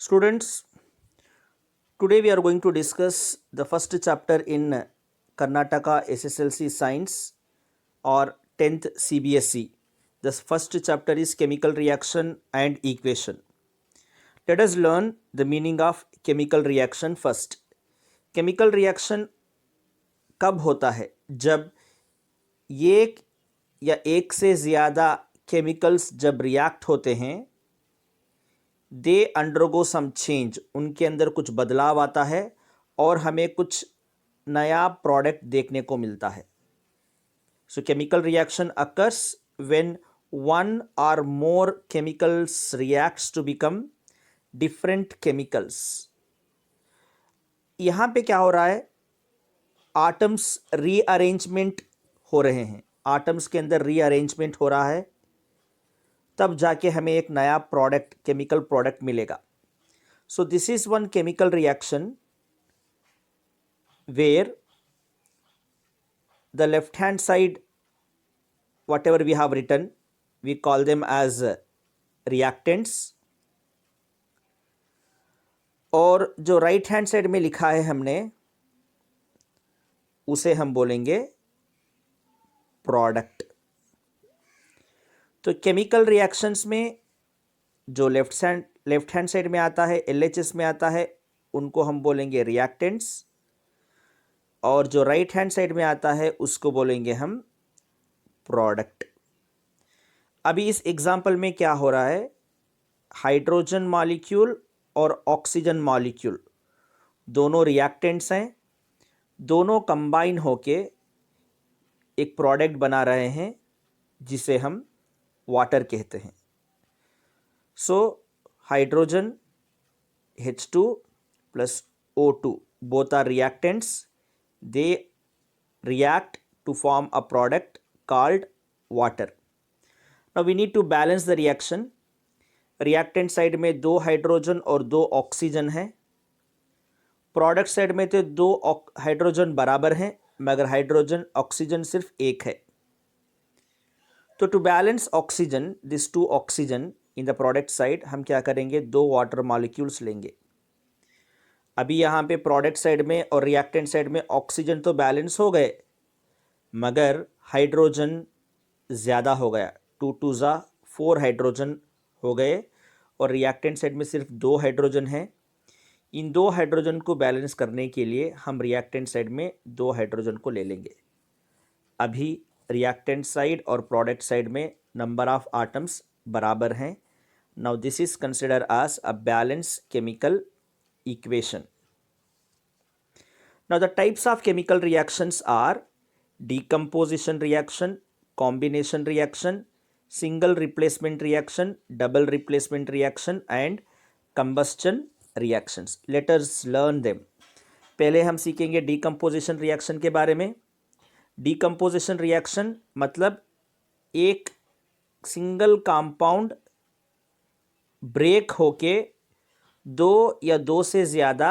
Students, today we are going to discuss the first chapter in Karnataka SSLC Science or 10th CBSE. The first chapter is Chemical Reaction and Equation. Let us learn the meaning of chemical reaction first. Chemical reaction कब होता है? जब एक या एक से ज़्यादा chemicals जब रिएक्ट होते हैं, दे अंडरगो सम चेंज, उनके अंदर कुछ बदलाव आता है और हमें कुछ नया प्रोडक्ट देखने को मिलता है. So chemical reaction occurs when one और more chemicals reacts to become different chemicals. यहाँ पे क्या हो रहा है? आटम्स रीअरेंजमेंट हो रहे हैं. आटम्स के अंदर रीअरेंजमेंट हो रहा है, तब जाके हमें एक नया प्रोडक्ट, केमिकल प्रोडक्ट मिलेगा. So this is one chemical reaction where the left hand side, whatever we have written, we call them as reactants, और जो राइट हैंड साइड में लिखा है हमने, उसे हम बोलेंगे प्रोडक्ट. तो केमिकल रिएक्शंस में जो लेफ्ट हैंड साइड में आता है, LHS में आता है, उनको हम बोलेंगे रिएक्टेंट्स, और जो राइट हैंड साइड में आता है उसको बोलेंगे हम प्रोडक्ट. अभी इस एग्जाम्पल में क्या हो रहा है? हाइड्रोजन मॉलिक्यूल और ऑक्सीजन मॉलिक्यूल दोनों रिएक्टेंट्स हैं. दोनों कंबाइन होके एक प्रोडक्ट बना रहे हैं जिसे हम वाटर कहते हैं. So hydrogen H2 plus O2 both are reactants. They react to form a product called water. Now we need to balance the reaction. Reactant side में 2 हाइड्रोजन और 2 ऑक्सीजन है. प्रोडक्ट साइड में तो 2 हाइड्रोजन बराबर हैं, मगर हाइड्रोजन ऑक्सीजन सिर्फ एक है. तो to balance oxygen, this 2 oxygen in the product side, हम क्या करेंगे? 2 वाटर मॉलिक्यूल्स लेंगे. अभी यहाँ पे प्रोडक्ट साइड में और रिएक्टेंट साइड में ऑक्सीजन तो बैलेंस हो गए, मगर हाइड्रोजन ज़्यादा हो गया. 2 2 ज़ा 4 हाइड्रोजन हो गए, और रिएक्टेंट साइड में सिर्फ 2 हाइड्रोजन हैं. इन 2 हाइड्रोजन को बैलेंस करने के लिए हम रिएक्टेंट साइड में 2 हाइड्रोजन को ले लेंगे. अभी रिएक्टेंट साइड और प्रोडक्ट साइड में नंबर ऑफ आटम्स बराबर हैं. Now this is consider as a balance chemical equation. Now the types of chemical reactions are decomposition reaction, combination reaction, single replacement reaction, double replacement reaction and combustion reactions. Let us learn them. पहले हम सीखेंगे decomposition reaction के बारे में. decomposition reaction मतलब एक single compound break होके 2 या 2 से ज़्यादा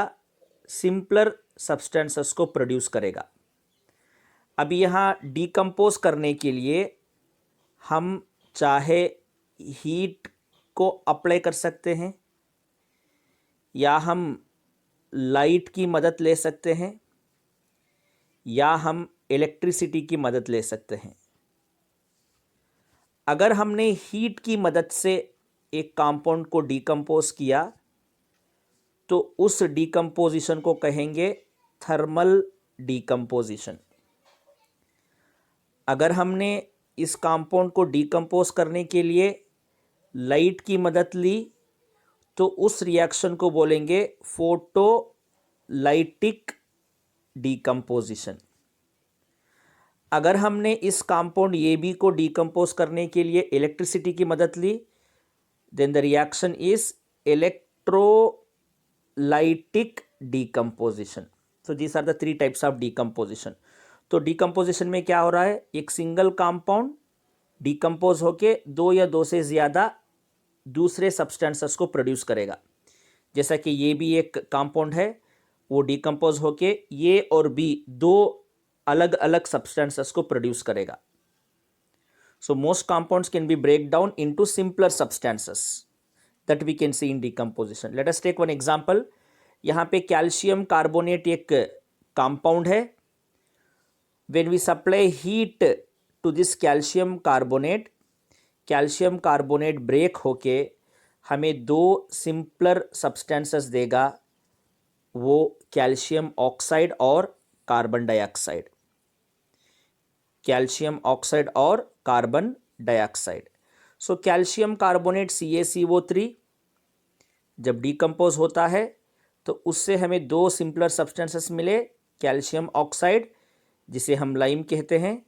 सिंपलर सब्सटेंसेस को प्रोड्यूस करेगा. अभी यहाँ डिकम्पोज करने के लिए हम चाहे हीट को अप्लाई कर सकते हैं, या हम लाइट की मदद ले सकते हैं, या हम इलेक्ट्रिसिटी की मदद ले सकते हैं. अगर हमने हीट की मदद से एक कंपाउंड को डिकम्पोज किया तो उस डिकम्पोजिशन को कहेंगे थर्मल डिकम्पोजिशन. अगर हमने इस कंपाउंड को डिकम्पोज करने के लिए लाइट की मदद ली तो उस रिएक्शन को बोलेंगे फोटोलाइटिक डिकम्पोजिशन. अगर हमने इस कंपाउंड AB को डिकम्पोज करने के लिए इलेक्ट्रिसिटी की मदद ली, then the reaction is electrolytic decomposition. So these are the 3 types of decomposition. तो डिकम्पोजिशन में क्या हो रहा है? एक सिंगल कंपाउंड डिकम्पोज होके 2 या 2 से ज़्यादा दूसरे सब्सटेंसेस को प्रोड्यूस करेगा. जैसा कि ये भी एक कंपाउंड है, वो डिकम्पोज होके A और B 2 अलग अलग सब्सटेंसेस को प्रोड्यूस करेगा. So most compounds can be break down into simpler substances. that we can see in decomposition. Let us take one example. यहाँ पे कैल्शियम कार्बोनेट एक कंपाउंड है. When we supply heat to this calcium carbonate break होके हमें दो simpler substances देगा, वो calcium oxide और कार्बन डाइऑक्साइड. कैल्शियम ऑक्साइड और carbon dioxide. So calcium carbonate CaCO3 जब डिकम्पोज होता है तो उससे हमें दो सिंपलर सब्सटेंसेस मिले, कैल्शियम ऑक्साइड जिसे हम लाइम कहते हैं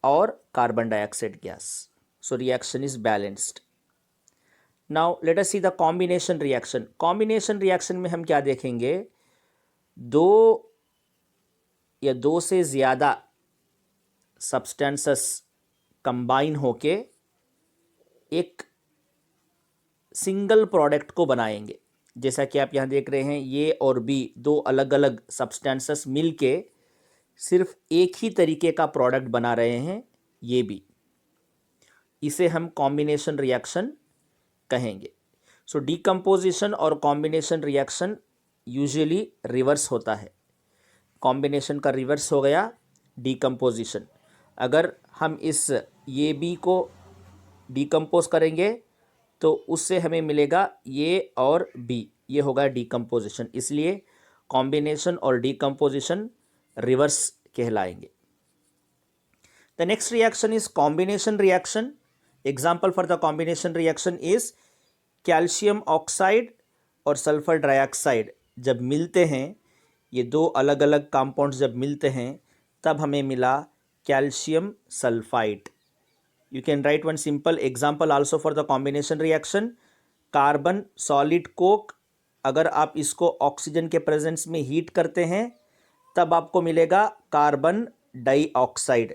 और carbon dioxide gas. So reaction is balanced. Now let us see the combination reaction. Combination reaction में हम क्या देखेंगे, दो या दो से ज़्यादा सब्सटेंसेस कंबाइन होके एक सिंगल प्रोडक्ट को बनाएंगे. जैसा कि आप यहाँ देख रहे हैं, ए और बी दो अलग अलग सब्सटेंसेस मिलके सिर्फ एक ही तरीके का प्रोडक्ट बना रहे हैं, ये भी. इसे हम कॉम्बिनेशन रिएक्शन कहेंगे. सो डिकम्पोजिशन और कॉम्बिनेशन रिएक्शन यूजुअली रिवर्स होता है. कॉम्बिनेशन का रिवर्स हो गया डिकम्पोजिशन. अगर हम इस ये बी को डिकम्पोज करेंगे तो उससे हमें मिलेगा ये और बी, ये होगा डिकम्पोजिशन. इसलिए कॉम्बिनेशन और डिकम्पोजिशन रिवर्स कहलाएंगे. The next reaction is combination reaction. Example for the combination reaction is calcium oxide और सल्फर डाइऑक्साइड जब मिलते हैं, ये दो अलग अलग कंपाउंड्स जब मिलते हैं तब हमें मिला calcium sulphide. You can write one simple example also for the combination reaction. Carbon solid Coke, अगर आप इसको ऑक्सीजन के प्रेजेंस में हीट करते हैं तब आपको मिलेगा कार्बन डाइऑक्साइड.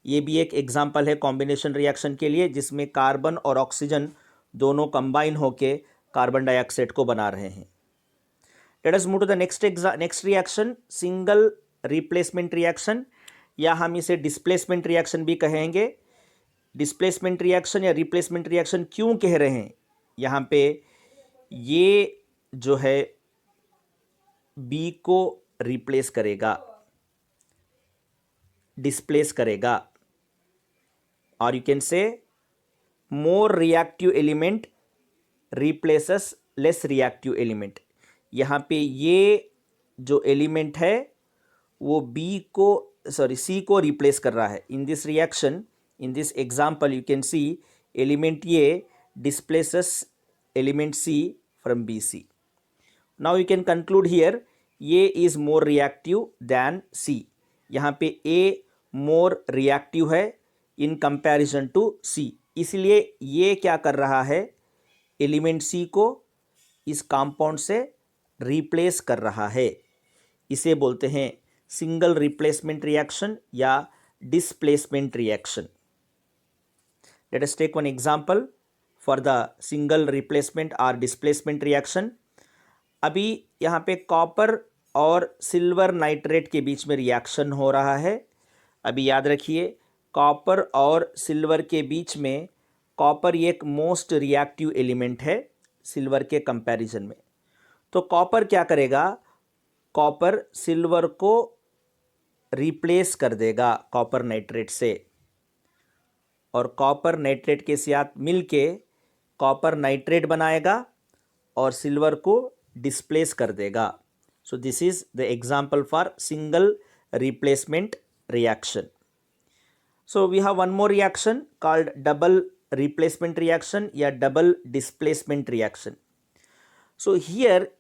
ये भी एक एग्जाम्पल है कॉम्बिनेशन रिएक्शन के लिए जिसमें कार्बन और ऑक्सीजन दोनों कंबाइन होके कार्बन डाइऑक्साइड को बना रहे हैं. Let us move to the next reaction, single replacement reaction, या हम इसे डिस्प्लेसमेंट रिएक्शन भी कहेंगे. डिस्प्लेसमेंट रिएक्शन या रिप्लेसमेंट रिएक्शन क्यों कह रहे हैं, यहाँ पे ये जो है बी को रिप्लेस करेगा, डिस्प्लेस करेगा, और you can say more reactive element replaces less reactive element. यहाँ पे ये जो एलिमेंट है वो सी को रिप्लेस कर रहा है. In this reaction, in this example you can see element A displaces element C from BC. Now you can conclude here A is more reactive than C. यहाँ पे A more reactive है in comparison to C. इसलिए ये क्या कर रहा है, element C को इस कंपाउंड से रिप्लेस कर रहा है. इसे बोलते हैं सिंगल रिप्लेसमेंट रिएक्शन या displacement reaction. Let us take one example for the single replacement or displacement reaction. अभी यहाँ पे कॉपर और सिल्वर नाइट्रेट के बीच में रिएक्शन हो रहा है. अभी याद रखिए, कॉपर और सिल्वर के बीच में कॉपर एक मोस्ट रिएक्टिव एलिमेंट है सिल्वर के कंपैरिजन में. तो कॉपर क्या करेगा, कॉपर सिल्वर को रिप्लेस कर देगा कॉपर नाइट्रेट से, और कॉपर नाइट्रेट के साथ मिलके कॉपर नाइट्रेट बनाएगा और सिल्वर को डिस्प्लेस कर देगा. So this is the example for single replacement reaction. So we have one more reaction called double replacement reaction या double displacement reaction. So here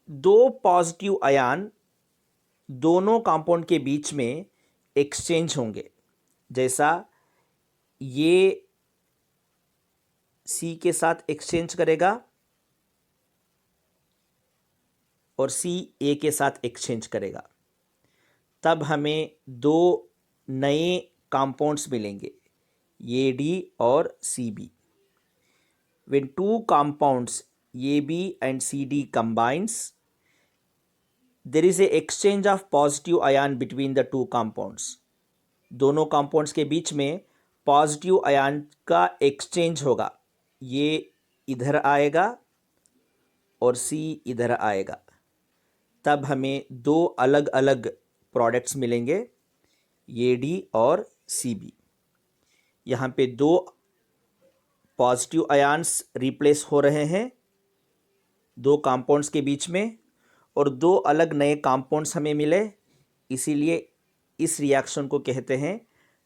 दो पॉजिटिव आयन दोनों कंपाउंड के बीच में एक्सचेंज होंगे. जैसा ये सी के साथ एक्सचेंज करेगा और सी ए के साथ एक्सचेंज करेगा, तब हमें दो नए कंपाउंड्स मिलेंगे, ए डी और C B. When two compounds A B and C D combines, there is a exchange of positive ion between the two compounds. दोनों कंपाउंड्स के बीच में पॉजिटिव आयन का एक्सचेंज होगा. ये इधर आएगा और C इधर आएगा, तब हमें दो अलग अलग प्रोडक्ट्स मिलेंगे, AD और CB। यहाँ पे दो पॉजिटिव आयन्स रिप्लेस हो रहे हैं दो कंपाउंड्स के बीच में, और दो अलग नए कंपाउंड्स हमें मिले, इसीलिए इस रिएक्शन को कहते हैं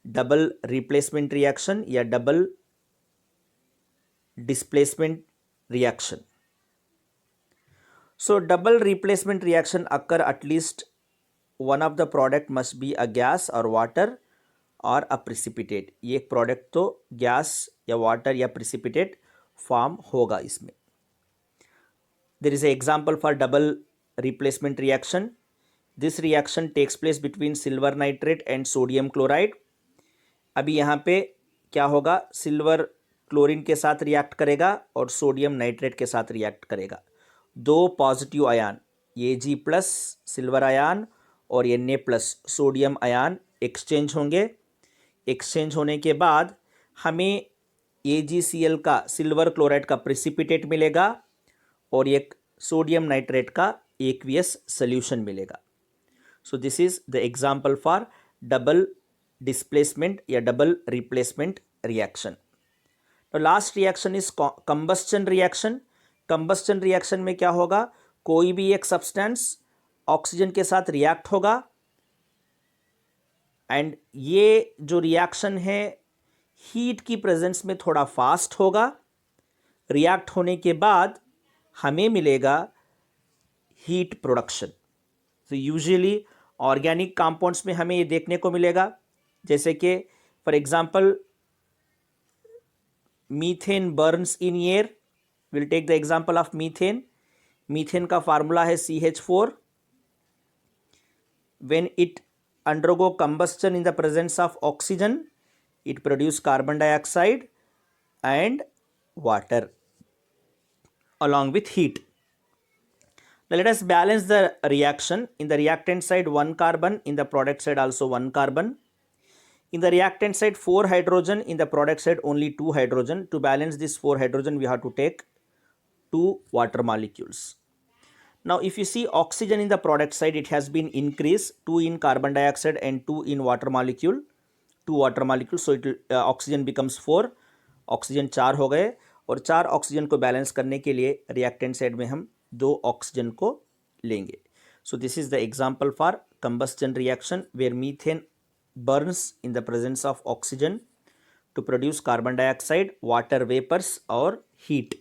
डबल रिप्लेसमेंट रिएक्शन या double displacement reaction. So double replacement reaction occur at least one of the product must be a gas or water or a precipitate। ये एक प्रोडक्ट तो गैस या वाटर या प्रिसिपिटेट फॉर्म होगा इसमें। There is an example for double replacement reaction. This reaction takes place between silver nitrate and sodium chloride। अभी यहाँ पे क्या होगा, सिल्वर क्लोरीन के साथ रिएक्ट करेगा और सोडियम नाइट्रेट के साथ रिएक्ट करेगा। दो positive ion Ag plus silver ion और Na plus sodium ion exchange होंगे। एक्सचेंज होने के बाद हमें AgCl का सिल्वर क्लोराइड का प्रिसिपिटेट मिलेगा और एक सोडियम नाइट्रेट का एक्वियस सॉल्यूशन मिलेगा। So this is the example for double displacement या डबल रिप्लेसमेंट रिएक्शन। तो last reaction is combustion reaction. Combustion reaction में क्या होगा, कोई भी एक सब्सटेंस ऑक्सीजन के साथ रिएक्ट होगा एंड ये जो रिएक्शन है हीट की प्रेजेंस में थोड़ा फास्ट होगा। रिएक्ट होने के बाद हमें मिलेगा हीट प्रोडक्शन। तो यूजुअली ऑर्गेनिक कंपाउंड्स में हमें ये देखने को मिलेगा, जैसे कि for example methane burns in air. Will take the example of methane. Methane का फार्मूला है CH4। When it undergo combustion in the presence of oxygen it produce carbon dioxide and water along with heat. Now let us balance the reaction. In the reactant side 1 carbon, in the product side also 1 carbon. In the reactant side 4 hydrogen, in the product side only 2 hydrogen. To balance this 4 hydrogen we have to take 2 water molecules. Now if you see oxygen in the product side, it has been increased, 2 in carbon dioxide and 2 in water molecule, 2 water molecules, so it oxygen becomes 4, oxygen 4 हो गए, और 4 oxygen को balance करने के लिए reactant side में हम 2 oxygen को लेंगे। So this is the example for combustion reaction where methane burns in the presence of oxygen to produce carbon dioxide, water vapours और हीट।